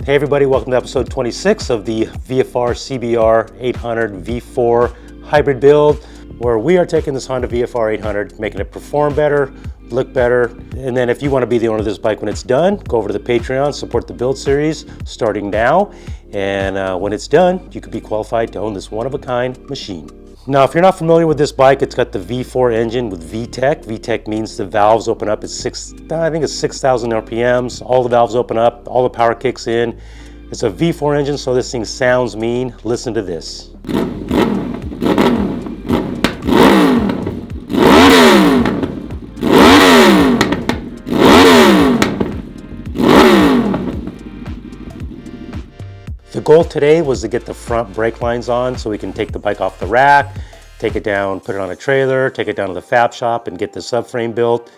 Hey everybody, welcome to episode 26 of the VFR CBR 800 V4 hybrid build, where we are taking this Honda VFR 800, making it perform better, look better, and then if you want to be the owner of this bike when it's done, go over to the Patreon, support the build series starting now, and when it's done, you could be qualified to own this one-of-a-kind machine. Now, if you're not familiar with this bike, it's got the V4 engine with VTEC. VTEC means the valves open up at 6,000 RPMs. All the valves open up, all the power kicks in. It's a V4 engine, so this thing sounds mean. Listen to this. The goal today was to get the front brake lines on so we can take the bike off the rack, take it down, put it on a trailer, take it down to the fab shop and get the subframe built.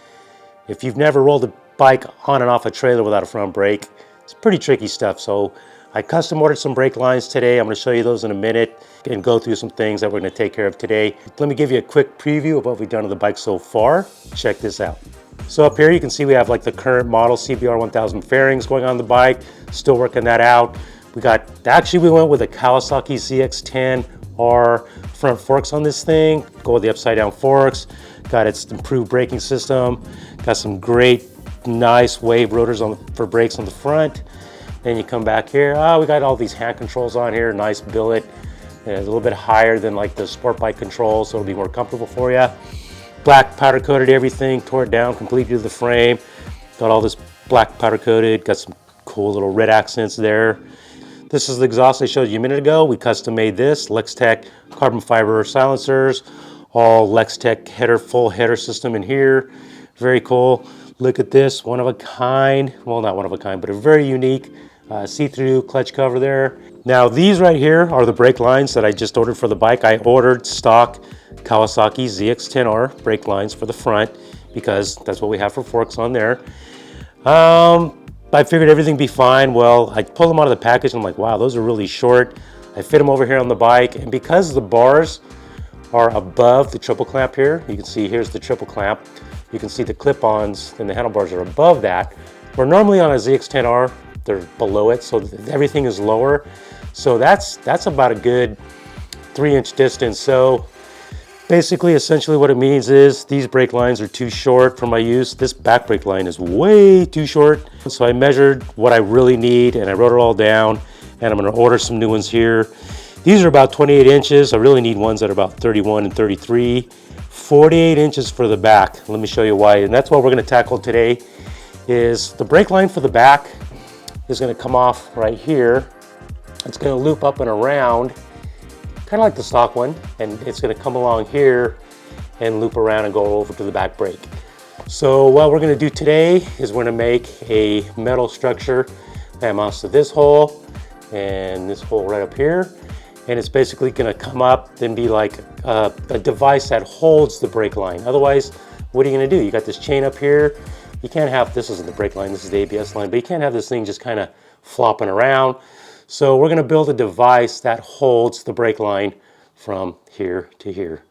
If you've never rolled a bike on and off a trailer without a front brake, it's pretty tricky stuff. So I custom ordered some brake lines today. I'm going to show you those in a minute and go through some things that we're going to take care of today. Let me give you a quick preview of what we've done to the bike so far. Check this out. So up here you can see we have like the current model CBR 1000 fairings going on the bike. Still working that out. We went with a Kawasaki ZX-10R front forks on this thing. Go with the upside down forks. Got its improved braking system. Got some great, nice wave rotors for brakes on the front. Then you come back here. We got all these hand controls on here. Nice billet. And a little bit higher than like the sport bike controls, so it'll be more comfortable for you. Black powder coated everything. Tore it down completely to the frame. Got all this black powder coated. Got some cool little red accents there. This is the exhaust I showed you a minute ago. We custom made this Lextech carbon fiber silencers, all Lextech header, full header system in here. Very cool. Look at this, one of a kind. Well, not one of a kind, but a very unique see-through clutch cover there. Now these right here are the brake lines that I just ordered for the bike. I ordered stock Kawasaki ZX-10R brake lines for the front because that's what we have for forks on there. I figured everything would be fine. Well, I pulled them out of the package and I'm like, wow, those are really short. I fit them over here on the bike, and because the bars are above the triple clamp here, you can see here's the triple clamp. You can see the clip-ons and the handlebars are above that. Where normally on a ZX-10R, they're below it, so everything is lower. So that's about a good 3-inch distance. So basically, essentially what it means is these brake lines are too short for my use. This back brake line is way too short. So I measured what I really need and I wrote it all down, and I'm gonna order some new ones here. These are about 28 inches. I really need ones that are about 31 and 33. 48 inches for the back. Let me show you why. And that's what we're gonna tackle today, is the brake line for the back is gonna come off right here. It's gonna loop up and around, kind of like the stock one, and it's going to come along here and loop around and go over to the back brake. So what we're going to do today is we're going to make a metal structure that mounts to this hole and this hole right up here, and it's basically going to come up and be like a device that holds the brake line. Otherwise, what are you going to do? You got this chain up here. You can't have, this isn't the brake line, this is the ABS line, but you can't have this thing just kind of flopping around. So we're going to build a device that holds the brake line from here to here.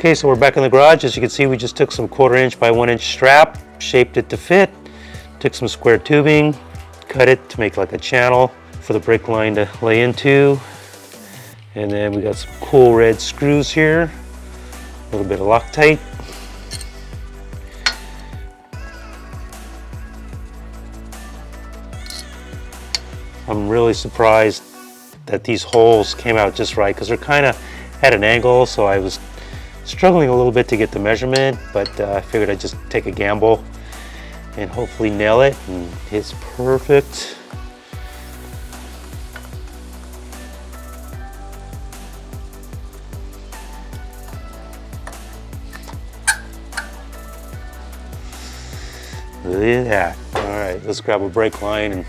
Okay, so we're back in the garage. As you can see, we just took some 1/4 inch by 1 inch strap, shaped it to fit, took some square tubing, cut it to make like a channel for the brake line to lay into. And then we got some cool red screws here, a little bit of Loctite. I'm really surprised that these holes came out just right because they're kind of at an angle, so I was struggling a little bit to get the measurement, but I figured I'd just take a gamble and hopefully nail it, and it's perfect. Look at that. All right, let's grab a brake line and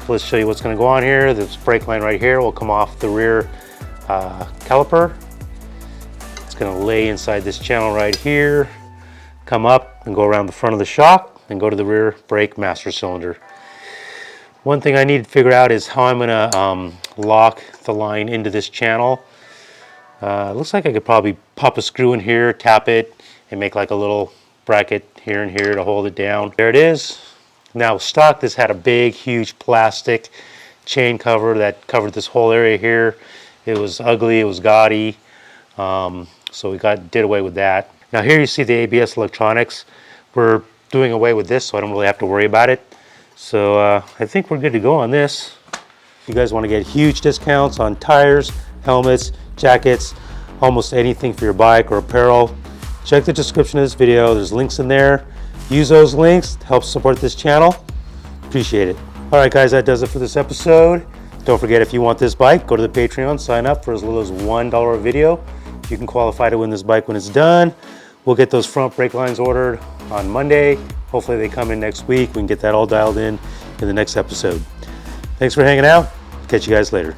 let's show you what's going to go on here. This brake line right here will come off the rear caliper. It's going to lay inside this channel right here, come up and go around the front of the shock and go to the rear brake master cylinder. One thing I need to figure out is how I'm going to lock the line into this channel. It looks like I could probably pop a screw in here, tap it, and make like a little bracket here and here to hold it down. There it is. Now stock, this had a big, huge plastic chain cover that covered this whole area here. It was ugly, it was gaudy, so we did away with that. Now here you see the ABS electronics. We're doing away with this, so I don't really have to worry about it. So I think we're good to go on this. If you guys want to get huge discounts on tires, helmets, jackets, almost anything for your bike or apparel, check the description of this video. There's links in there. Use those links to help support this channel. Appreciate it. All right, guys, that does it for this episode. Don't forget, if you want this bike, go to the Patreon, sign up for as little as $1 a video. You can qualify to win this bike when it's done. We'll get those front brake lines ordered on Monday. Hopefully they come in next week. We can get that all dialed in the next episode. Thanks for hanging out. Catch you guys later.